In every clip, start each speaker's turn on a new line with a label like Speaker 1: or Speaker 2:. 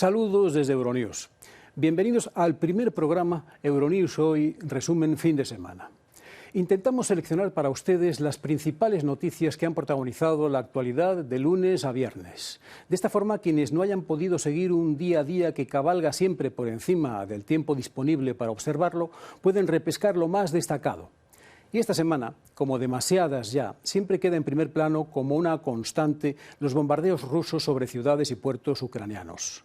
Speaker 1: Saludos desde Euronews. Bienvenidos al primer programa Euronews Hoy, resumen fin de semana. Intentamos seleccionar para ustedes las principales noticias que han protagonizado la actualidad de lunes a viernes. De esta forma, quienes no hayan podido seguir un día a día que cabalga siempre por encima del tiempo disponible para observarlo, pueden repescar lo más destacado. Y esta semana, como demasiadas ya, siempre queda en primer plano como una constante los bombardeos rusos sobre ciudades y puertos ucranianos.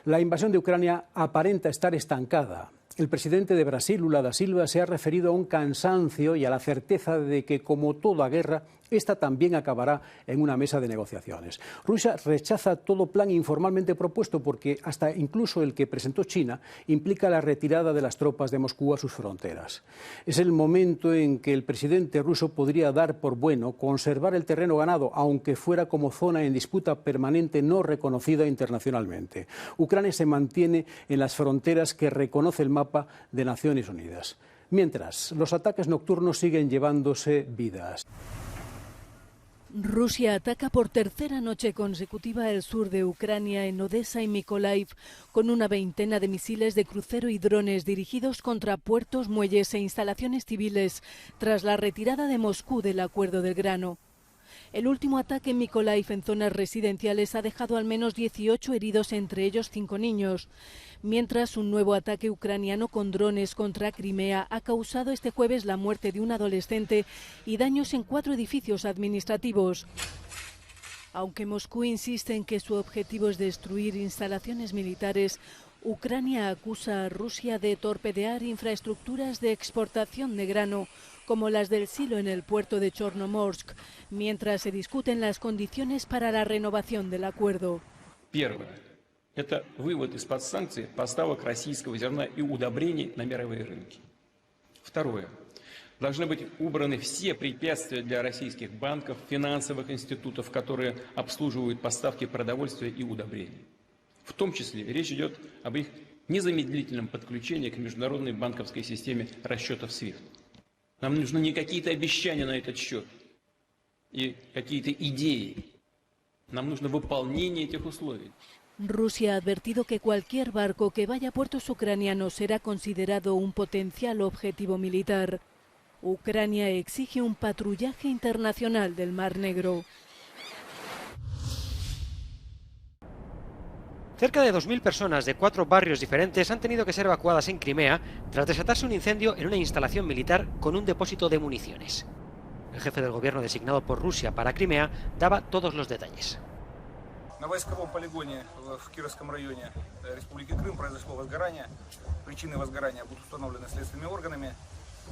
Speaker 1: La invasión de Ucrania aparenta estar estancada. El presidente de Brasil, Lula da Silva, se ha referido a un cansancio y a la certeza de que, como toda guerra, esta también acabará en una mesa de negociaciones. Rusia rechaza todo plan informalmente propuesto porque hasta incluso el que presentó China implica la retirada de las tropas de Moscú a sus fronteras. Es el momento en que el presidente ruso podría dar por bueno conservar el terreno ganado, aunque fuera como zona en disputa permanente no reconocida internacionalmente. Ucrania se mantiene en las fronteras que reconoce el mapa de Naciones Unidas. Mientras, los ataques nocturnos siguen llevándose vidas.
Speaker 2: Rusia ataca por tercera noche consecutiva el sur de Ucrania en Odessa y Mykolaiv con una veintena de misiles de crucero y drones dirigidos contra puertos, muelles e instalaciones civiles tras la retirada de Moscú del acuerdo del grano. El último ataque en Mykolaiv en zonas residenciales ha dejado al menos 18 heridos, entre ellos 5 niños, mientras un nuevo ataque ucraniano con drones contra Crimea ha causado este jueves la muerte de un adolescente y daños en 4 edificios administrativos. Aunque Moscú insiste en que su objetivo es destruir instalaciones militares, Ucrania acusa a Rusia de torpedear infraestructuras de exportación de grano, como las del silo en el puerto de Chornomorsk, mientras se discuten las condiciones para la renovación del acuerdo.
Speaker 3: Первое – это вывод из-под санкций поставок российского зерна и удобрений на мировые рынки. Второе – должны быть убраны все препятствия для российских банков, финансовых институтов, которые обслуживают поставки продовольствия и удобрений. В том числе речь идет об их незамедлительном подключении к международной банковской системе расчетов SWIFT. Нам нужны не какие-то обещания на этот счет и какие-то идеи. Нам нужно выполнение этих условий.
Speaker 2: Rusia ha advertido que cualquier barco que vaya a puertos ucranianos será considerado un potencial objetivo militar. Ucrania exige un patrullaje internacional del Mar Negro.
Speaker 4: Cerca de 2.000 personas de 4 barrios diferentes han tenido que ser evacuadas en Crimea tras desatarse un incendio en una instalación militar con un depósito de municiones. El jefe del gobierno designado por Rusia para Crimea daba todos los detalles.
Speaker 5: На войсковом полигоне в Кировском районе Республики Крым произошло возгорание. Причины возгорания будут установлены следственными органами.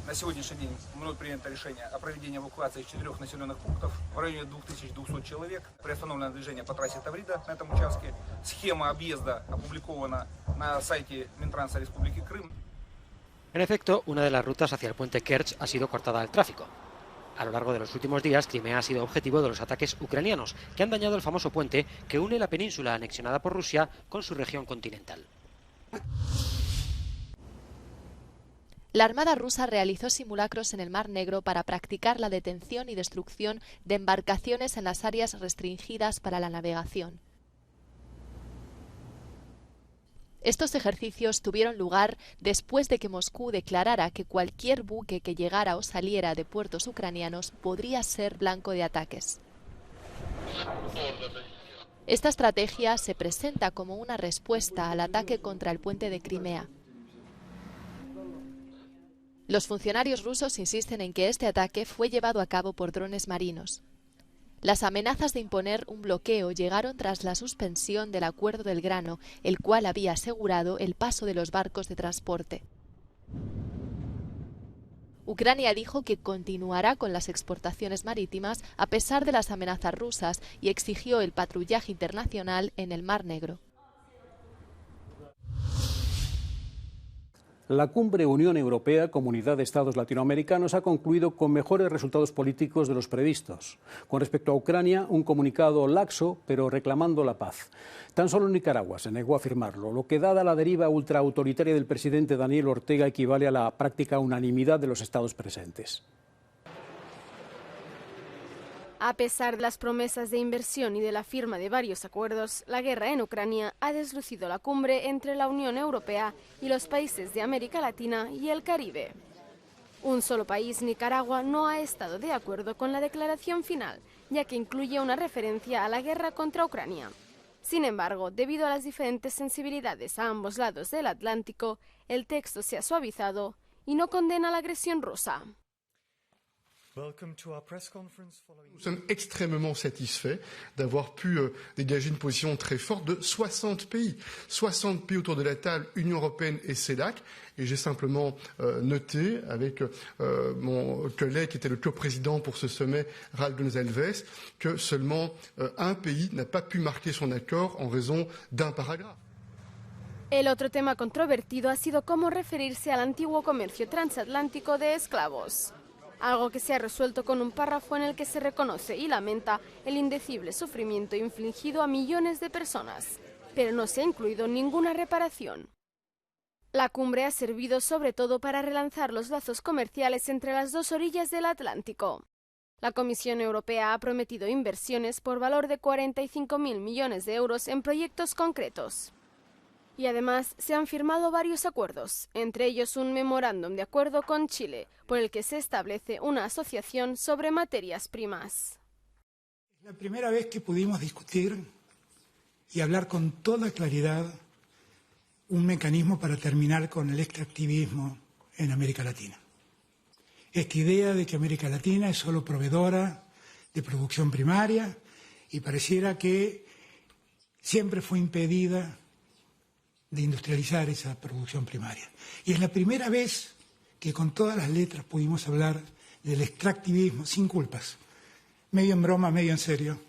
Speaker 5: На сегодняшний день мной принято решение о проведении эвакуации из 4 населенных пунктов в районе 2200 человек. Приостановлено движение по трассе Таврида на этом участке. Схема объезда опубликована на сайте Минтранса Республики Крым.
Speaker 4: En efecto, una de las rutas hacia el puente Kerch ha sido cortada al tráfico. A lo largo de los últimos días, Crimea ha sido objetivo de los ataques ucranianos, que han dañado el famoso puente que une la península anexionada por Rusia con su región continental.
Speaker 6: La Armada rusa realizó simulacros en el Mar Negro para practicar la detención y destrucción de embarcaciones en las áreas restringidas para la navegación. Estos ejercicios tuvieron lugar después de que Moscú declarara que cualquier buque que llegara o saliera de puertos ucranianos podría ser blanco de ataques. Esta estrategia se presenta como una respuesta al ataque contra el puente de Crimea. Los funcionarios rusos insisten en que este ataque fue llevado a cabo por drones marinos. Las amenazas de imponer un bloqueo llegaron tras la suspensión del acuerdo del grano, el cual había asegurado el paso de los barcos de transporte. Ucrania dijo que continuará con las exportaciones marítimas a pesar de las amenazas rusas y exigió el patrullaje internacional en el Mar Negro.
Speaker 1: La cumbre Unión Europea-Comunidad de Estados Latinoamericanos ha concluido con mejores resultados políticos de los previstos. Con respecto a Ucrania, un comunicado laxo, pero reclamando la paz. Tan solo Nicaragua se negó a firmarlo, lo que, dada la deriva ultraautoritaria del presidente Daniel Ortega, equivale a la práctica unanimidad de los estados presentes.
Speaker 7: A pesar de las promesas de inversión y de la firma de varios acuerdos, la guerra en Ucrania ha deslucido la cumbre entre la Unión Europea y los países de América Latina y el Caribe. Un solo país, Nicaragua, no ha estado de acuerdo con la declaración final, ya que incluye una referencia a la guerra contra Ucrania. Sin embargo, debido a las diferentes sensibilidades a ambos lados del Atlántico, el texto se ha suavizado y no condena la agresión rusa.
Speaker 8: Nous sommes extrêmement satisfaits d'avoir pu dégager une position très forte de 60 pays. 60 pays autour de la table, Union européenne et CELAC. Et j'ai simplement noté avec mon collègue qui était le coprésident pour ce sommet, Ralph González, que seulement un pays n'a pas pu marquer son accord en raison d'un paragraphe.
Speaker 7: El otro tema controvertido ha sido cómo referirse al antiguo comercio transatlántico de esclavos. Algo que se ha resuelto con un párrafo en el que se reconoce y lamenta el indecible sufrimiento infligido a millones de personas, pero no se ha incluido ninguna reparación. La cumbre ha servido sobre todo para relanzar los lazos comerciales entre las dos orillas del Atlántico. La Comisión Europea ha prometido inversiones por valor de 45.000 millones de euros en proyectos concretos. Y además se han firmado varios acuerdos, entre ellos un memorándum de acuerdo con Chile, por el que se establece una asociación sobre materias primas.
Speaker 9: Es la primera vez que pudimos discutir y hablar con toda claridad un mecanismo para terminar con el extractivismo en América Latina. Esta idea de que América Latina es solo proveedora de producción primaria y pareciera que siempre fue impedida de industrializar esa producción primaria. Y es la primera vez que con todas las letras pudimos hablar del extractivismo sin culpas. Medio en broma, medio en serio.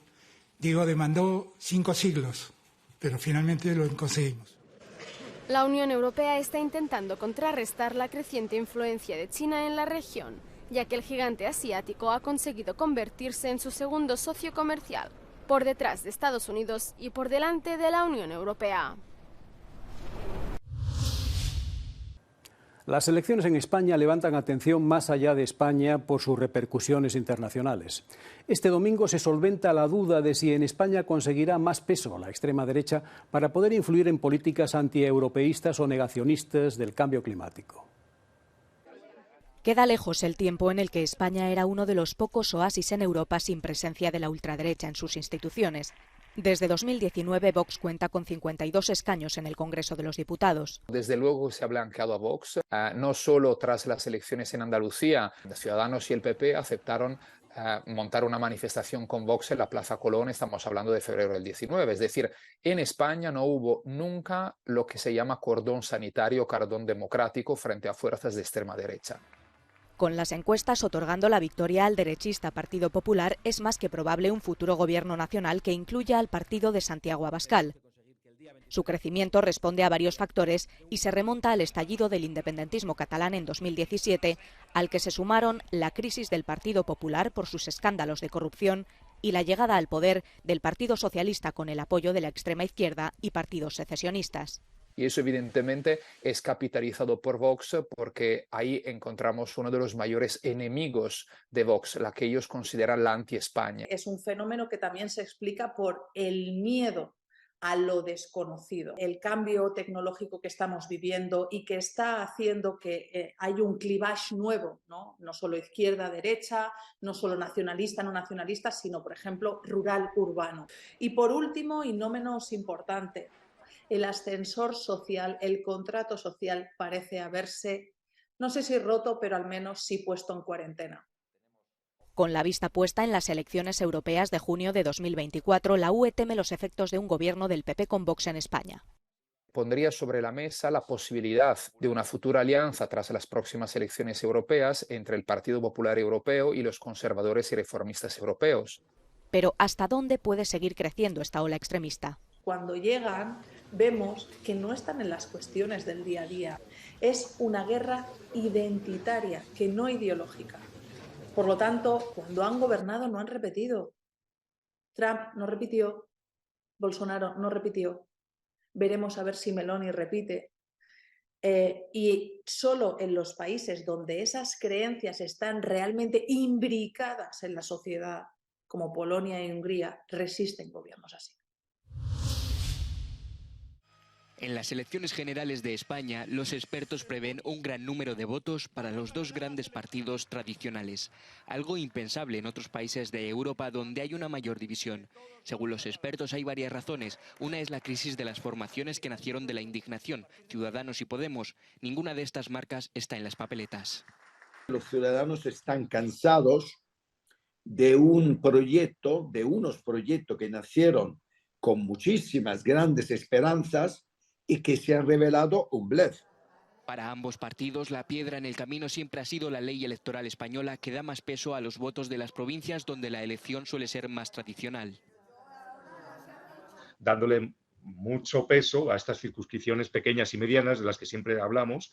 Speaker 9: Digo, demandó 5 siglos, pero finalmente lo conseguimos.
Speaker 7: La Unión Europea está intentando contrarrestar la creciente influencia de China en la región, ya que el gigante asiático ha conseguido convertirse en su segundo socio comercial, por detrás de Estados Unidos y por delante de la Unión Europea.
Speaker 1: Las elecciones en España levantan atención más allá de España por sus repercusiones internacionales. Este domingo se solventa la duda de si en España conseguirá más peso la extrema derecha para poder influir en políticas antieuropeístas o negacionistas del cambio climático.
Speaker 10: Queda lejos el tiempo en el que España era uno de los pocos oasis en Europa sin presencia de la ultraderecha en sus instituciones. Desde 2019, Vox cuenta con 52 escaños en el Congreso de los Diputados.
Speaker 11: Desde luego se ha blanqueado a Vox, no solo tras las elecciones en Andalucía. Ciudadanos y el PP aceptaron montar una manifestación con Vox en la Plaza Colón, estamos hablando de febrero del 19. Es decir, en España no hubo nunca lo que se llama cordón sanitario o cordón democrático frente a fuerzas de extrema derecha.
Speaker 10: Con las encuestas otorgando la victoria al derechista Partido Popular, es más que probable un futuro gobierno nacional que incluya al partido de Santiago Abascal. Su crecimiento responde a varios factores y se remonta al estallido del independentismo catalán en 2017, al que se sumaron la crisis del Partido Popular por sus escándalos de corrupción y la llegada al poder del Partido Socialista con el apoyo de la extrema izquierda y partidos secesionistas.
Speaker 11: Y eso evidentemente es capitalizado por Vox porque ahí encontramos uno de los mayores enemigos de Vox, la que ellos consideran la anti-España.
Speaker 12: Es un fenómeno que también se explica por el miedo a lo desconocido, el cambio tecnológico que estamos viviendo y que está haciendo que hay un clivaje nuevo, ¿no? No solo izquierda-derecha, no solo nacionalista, no nacionalista, sino, por ejemplo, rural-urbano. Y por último, y no menos importante, el ascensor social, el contrato social parece haberse, no sé si roto, pero al menos sí puesto en cuarentena.
Speaker 10: Con la vista puesta en las elecciones europeas de junio de 2024, la UE teme los efectos de un gobierno del PP con Vox en España.
Speaker 11: Pondría sobre la mesa la posibilidad de una futura alianza tras las próximas elecciones europeas entre el Partido Popular Europeo y los conservadores y reformistas europeos.
Speaker 10: Pero ¿hasta dónde puede seguir creciendo esta ola extremista?
Speaker 12: Cuando llegan, vemos que no están en las cuestiones del día a día. Es una guerra identitaria, que no ideológica. Por lo tanto, cuando han gobernado no han repetido. Trump no repitió, Bolsonaro no repitió. Veremos a ver si Meloni repite. Y solo en los países donde esas creencias están realmente imbricadas en la sociedad, como Polonia y Hungría resisten gobiernos así.
Speaker 13: En las elecciones generales de España, los expertos prevén un gran número de votos para los dos grandes partidos tradicionales, algo impensable en otros países de Europa donde hay una mayor división. Según los expertos, hay varias razones. Una es la crisis de las formaciones que nacieron de la indignación, Ciudadanos y Podemos. Ninguna de estas marcas está en las papeletas.
Speaker 14: Los ciudadanos están cansados de unos proyectos que nacieron con muchísimas grandes esperanzas y que se han revelado un blef.
Speaker 13: Para ambos partidos, la piedra en el camino siempre ha sido la ley electoral española, que da más peso a los votos de las provincias donde la elección suele ser más tradicional.
Speaker 15: Dándole mucho peso a estas circunscripciones pequeñas y medianas de las que siempre hablamos,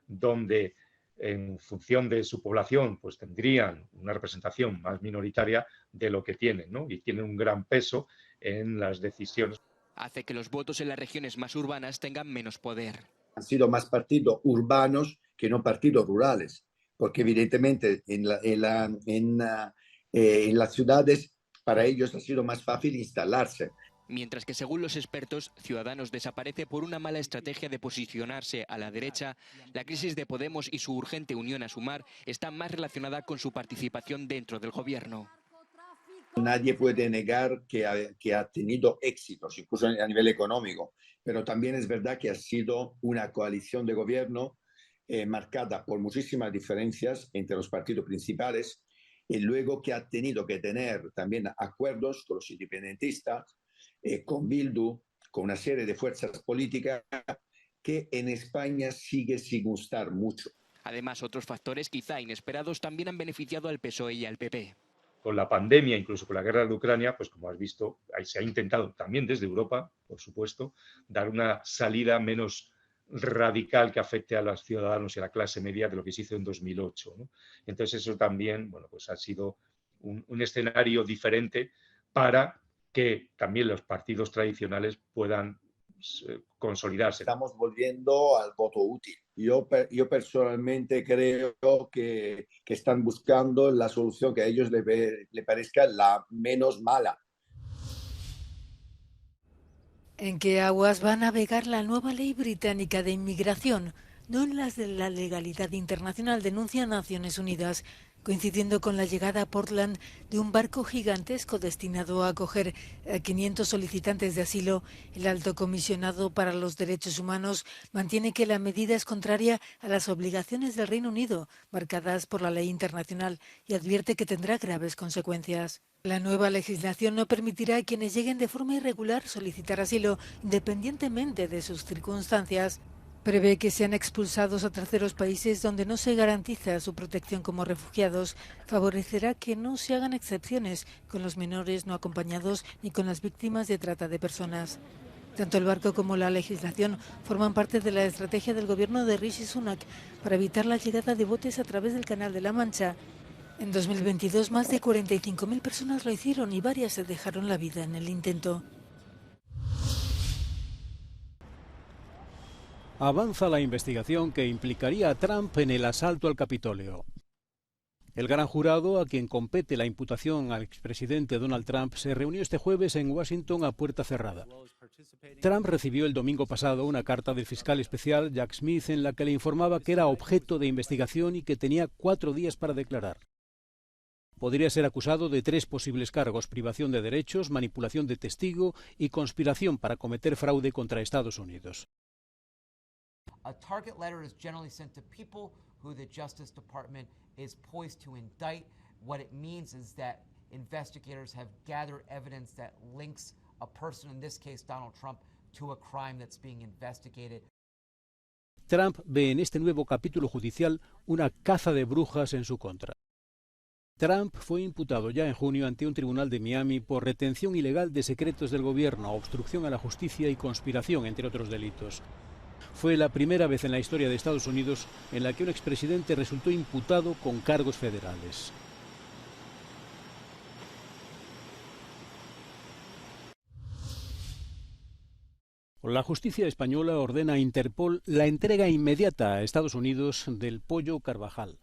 Speaker 15: donde en función de su población pues tendrían una representación más minoritaria de lo que tienen, ¿no? Y tienen un gran peso en las decisiones.
Speaker 13: Hace que los votos en las regiones más urbanas tengan menos poder.
Speaker 14: Han sido más partidos urbanos que no partidos rurales, porque evidentemente en las ciudades para ellos ha sido más fácil instalarse.
Speaker 13: Mientras que, según los expertos, Ciudadanos desaparece por una mala estrategia de posicionarse a la derecha, la crisis de Podemos y su urgente unión a Sumar está más relacionada con su participación dentro del gobierno.
Speaker 14: Nadie puede negar que ha tenido éxitos, incluso a nivel económico, pero también es verdad que ha sido una coalición de gobierno marcada por muchísimas diferencias entre los partidos principales y luego que ha tenido que tener también acuerdos con los independentistas, con Bildu, con una serie de fuerzas políticas que en España sigue sin gustar mucho.
Speaker 13: Además, otros factores quizá inesperados también han beneficiado al PSOE y al PP.
Speaker 15: Con la pandemia, incluso con la guerra de Ucrania, pues como has visto, ahí se ha intentado también desde Europa, por supuesto, dar una salida menos radical que afecte a los ciudadanos y a la clase media de lo que se hizo en 2008, ¿no? Entonces eso también, bueno, pues ha sido un escenario diferente para que también los partidos tradicionales puedan consolidarse.
Speaker 14: Estamos volviendo al voto útil. Yo personalmente creo que están buscando la solución que a ellos le parezca la menos mala.
Speaker 16: ¿En qué aguas va a navegar la nueva ley británica de inmigración? No en las de la legalidad internacional, denuncia Naciones Unidas, coincidiendo con la llegada a Portland de un barco gigantesco destinado a acoger a 500 solicitantes de asilo. El alto comisionado para los derechos humanos mantiene que la medida es contraria a las obligaciones del Reino Unido, marcadas por la ley internacional, y advierte que tendrá graves consecuencias. La nueva legislación no permitirá a quienes lleguen de forma irregular solicitar asilo, independientemente de sus circunstancias. Prevé que sean expulsados a terceros países donde no se garantiza su protección como refugiados. Favorecerá que no se hagan excepciones con los menores no acompañados ni con las víctimas de trata de personas. Tanto el barco como la legislación forman parte de la estrategia del gobierno de Rishi Sunak para evitar la llegada de botes a través del Canal de la Mancha. En 2022 más de 45.000 personas lo hicieron y varias se dejaron la vida en el intento.
Speaker 1: Avanza la investigación que implicaría a Trump en el asalto al Capitolio. El gran jurado, a quien compete la imputación al expresidente Donald Trump, se reunió este jueves en Washington a puerta cerrada. Trump recibió el domingo pasado una carta del fiscal especial Jack Smith en la que le informaba que era objeto de investigación y que tenía 4 días para declarar. Podría ser acusado de 3 posibles cargos: privación de derechos, manipulación de testigo y conspiración para cometer fraude contra Estados Unidos.
Speaker 17: A target letter is generally sent to people who the Justice Department is poised to indict. What it means is that investigators have gathered evidence that links a person, in this case Donald Trump, to a crime that's being investigated.
Speaker 1: Trump ve en este nuevo capítulo judicial una caza de brujas en su contra. Trump fue imputado ya en junio ante un tribunal de Miami por retención ilegal de secretos del gobierno, obstrucción a la justicia y conspiración, entre otros delitos. Fue la primera vez en la historia de Estados Unidos en la que un expresidente resultó imputado con cargos federales. La justicia española ordena a Interpol la entrega inmediata a Estados Unidos del pollo Carvajal.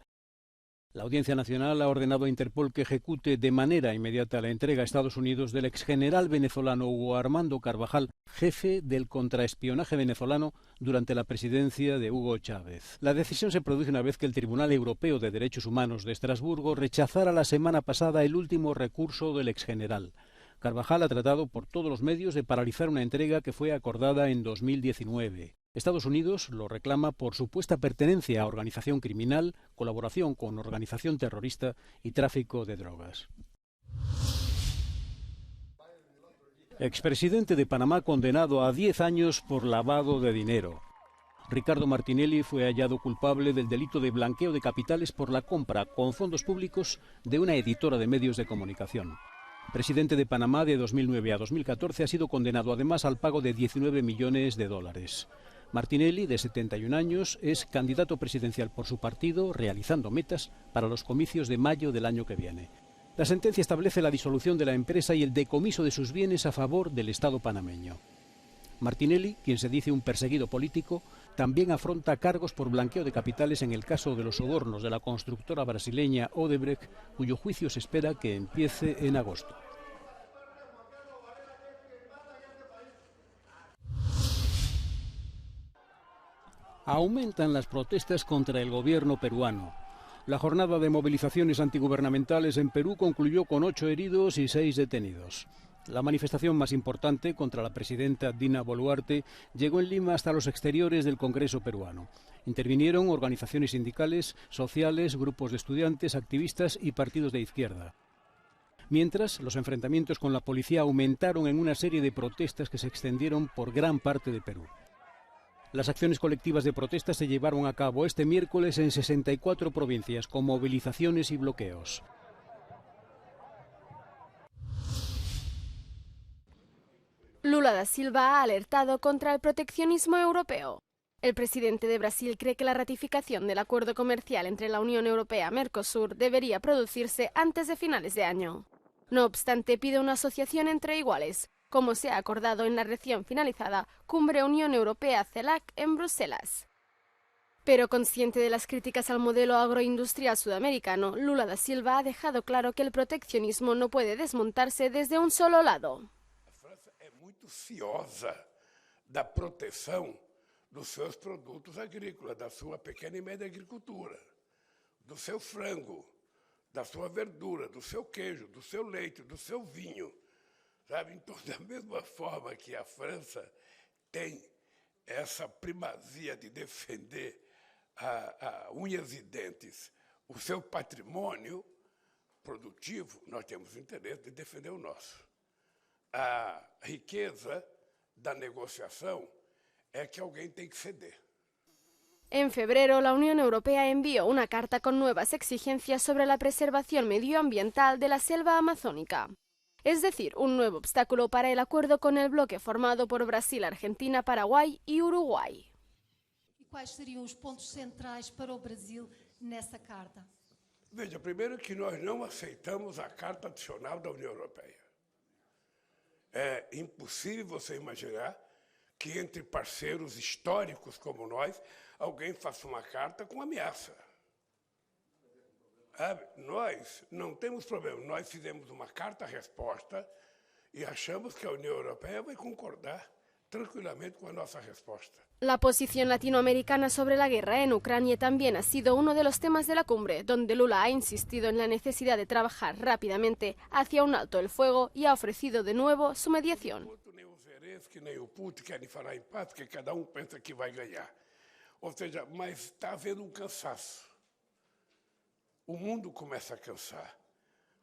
Speaker 1: La Audiencia Nacional ha ordenado a Interpol que ejecute de manera inmediata la entrega a Estados Unidos del exgeneral venezolano Hugo Armando Carvajal, jefe del contraespionaje venezolano durante la presidencia de Hugo Chávez. La decisión se produce una vez que el Tribunal Europeo de Derechos Humanos de Estrasburgo rechazara la semana pasada el último recurso del exgeneral. Carvajal ha tratado por todos los medios de paralizar una entrega que fue acordada en 2019. Estados Unidos lo reclama por supuesta pertenencia a organización criminal, colaboración con organización terrorista y tráfico de drogas. Expresidente de Panamá condenado a 10 años por lavado de dinero. Ricardo Martinelli fue hallado culpable del delito de blanqueo de capitales por la compra con fondos públicos de una editora de medios de comunicación. Presidente de Panamá de 2009 a 2014, ha sido condenado además al pago de 19 millones de dólares. Martinelli, de 71 años, es candidato presidencial por su partido, realizando metas para los comicios de mayo del año que viene. La sentencia establece la disolución de la empresa y el decomiso de sus bienes a favor del Estado panameño. Martinelli, quien se dice un perseguido político, también afronta cargos por blanqueo de capitales en el caso de los sobornos de la constructora brasileña Odebrecht, cuyo juicio se espera que empiece en agosto. Aumentan las protestas contra el gobierno peruano. La jornada de movilizaciones antigubernamentales en Perú concluyó con 8 heridos y 6 detenidos. La manifestación más importante contra la presidenta Dina Boluarte llegó en Lima hasta los exteriores del Congreso peruano. Intervinieron organizaciones sindicales, sociales, grupos de estudiantes, activistas y partidos de izquierda. Mientras, los enfrentamientos con la policía aumentaron en una serie de protestas que se extendieron por gran parte de Perú. Las acciones colectivas de protesta se llevaron a cabo este miércoles en 64 provincias, con movilizaciones y bloqueos.
Speaker 7: Lula da Silva ha alertado contra el proteccionismo europeo. El presidente de Brasil cree que la ratificación del acuerdo comercial entre la Unión Europea y Mercosur debería producirse antes de finales de año. No obstante, pide una asociación entre iguales, como se ha acordado en la recién finalizada Cumbre Unión Europea-CELAC en Bruselas. Pero consciente de las críticas al modelo agroindustrial sudamericano, Lula da Silva ha dejado claro que el proteccionismo no puede desmontarse desde un solo lado.
Speaker 18: França é muito ciosa da proteção dos seus produtos agrícolas, da sua pequena e média agricultura, do seu frango, da sua verdura, do seu queijo, do seu leite, do seu vinho. Sabe? Então, da mesma forma que a França tem essa primazia de defender a unhas e dentes o seu patrimônio produtivo, nós temos interesse de defender o nosso. A riqueza da negociação é que alguém tem que ceder.
Speaker 7: En febrero, la Unión Europea envió una carta con nuevas exigencias sobre la preservación medioambiental de la selva amazónica. Es decir, un nuevo obstáculo para el acuerdo con el bloque formado por Brasil, Argentina, Paraguay y Uruguay.
Speaker 19: Quais seriam os pontos centrais para o Brasil nessa carta?
Speaker 18: Veja, primeiro que nós não aceitamos a Carta Adicional da União Europeia. É impossível você imaginar que entre parceiros históricos como nós, alguém faça uma carta com ameaça. Nós não temos problema, nós fizemos uma carta-resposta e achamos que a União Europeia vai concordar tranquilamente con nuestra respuesta.
Speaker 7: La posición latinoamericana sobre la guerra en Ucrania también ha sido uno de los temas de la cumbre, donde Lula ha insistido en la necesidad de trabajar rápidamente hacia un alto el fuego y ha ofrecido de nuevo su mediación.
Speaker 18: Nem o Zelensky nem o Putin querem falar em paz, porque cada pensa que vai ganhar. Ou seja, mas está havendo cansaço. O mundo começa a cansar.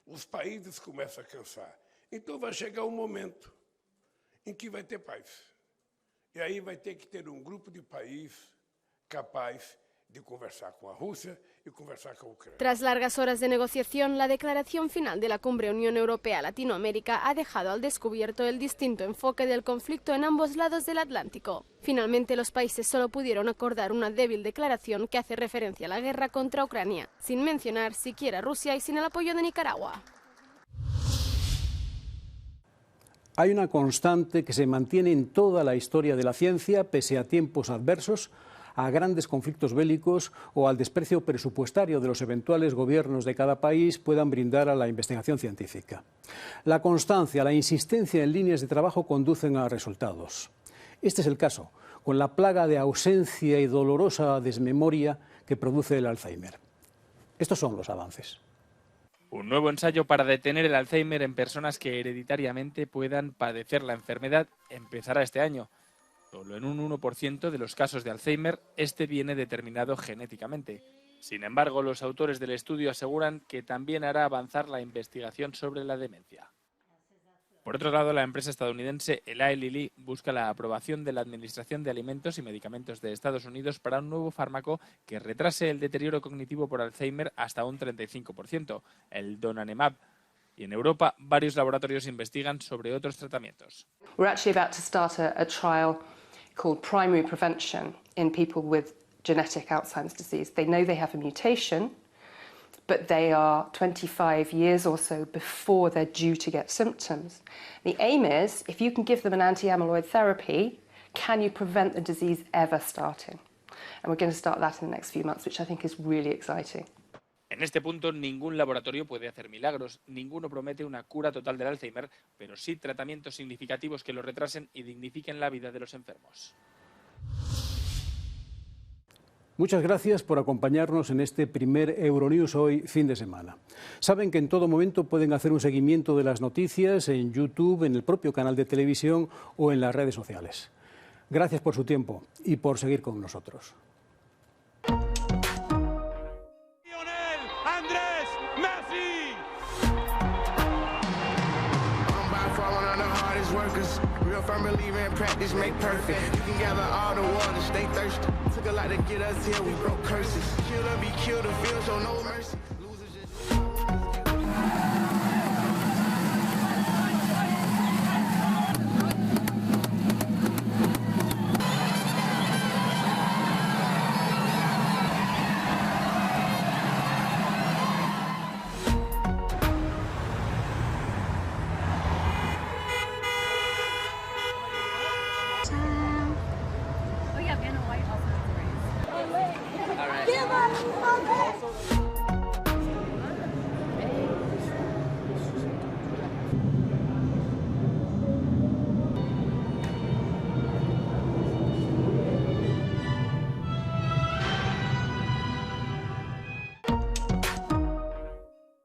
Speaker 18: Os países começam a cansar. Então vai chegar um momento em que vai ter paz. E aí vai ter que ter um grupo de países capaz de conversar con Rusia y conversar con Ucrania.
Speaker 7: Tras largas horas de negociación, la declaración final de la Cumbre Unión Europea-Latinoamérica ha dejado al descubierto el distinto enfoque del conflicto en ambos lados del Atlántico. Finalmente, los países solo pudieron acordar una débil declaración que hace referencia a la guerra contra Ucrania, sin mencionar siquiera a Rusia y sin el apoyo de Nicaragua.
Speaker 1: Hay una constante que se mantiene en toda la historia de la ciencia, pese a tiempos adversos. a grandes conflictos bélicos o al desprecio presupuestario de los eventuales gobiernos de cada país puedan brindar a la investigación científica. La constancia, la insistencia en líneas de trabajo conducen a resultados. Este es el caso, con la plaga de ausencia y dolorosa desmemoria que produce el Alzheimer. Estos son los avances.
Speaker 20: Un nuevo ensayo para detener el Alzheimer en personas que hereditariamente puedan padecer la enfermedad empezará este año. Solo en un 1% de los casos de Alzheimer, este viene determinado genéticamente. Sin embargo, los autores del estudio aseguran que también hará avanzar la investigación sobre la demencia. Por otro lado, la empresa estadounidense Eli Lilly busca la aprobación de la Administración de Alimentos y Medicamentos de Estados Unidos para un nuevo fármaco que retrase el deterioro cognitivo por Alzheimer hasta un 35%, el donanemab. Y en Europa, varios laboratorios investigan sobre otros tratamientos.
Speaker 21: We're actually about to start a trial called primary prevention in people with genetic Alzheimer's disease. They know they have a mutation, but they are 25 years or so before they're due to get symptoms. The aim is, if you can give them an anti-amyloid therapy, can you prevent the disease ever starting? And we're going to start that in the next few months, which I think is really exciting.
Speaker 20: En este punto, ningún laboratorio puede hacer milagros, ninguno promete una cura total del Alzheimer, pero sí tratamientos significativos que lo retrasen y dignifiquen la vida de los enfermos.
Speaker 1: Muchas gracias por acompañarnos en este primer Euronews Hoy fin de semana. Saben que en todo momento pueden hacer un seguimiento de las noticias en YouTube, en el propio canal de televisión o en las redes sociales. Gracias por su tiempo y por seguir con nosotros.
Speaker 22: Firm believer in practice make perfect. You can gather all the water, stay thirsty. Took a lot to get us here, we broke curses. Kill or be killed, the field show no mercy.
Speaker 23: Give us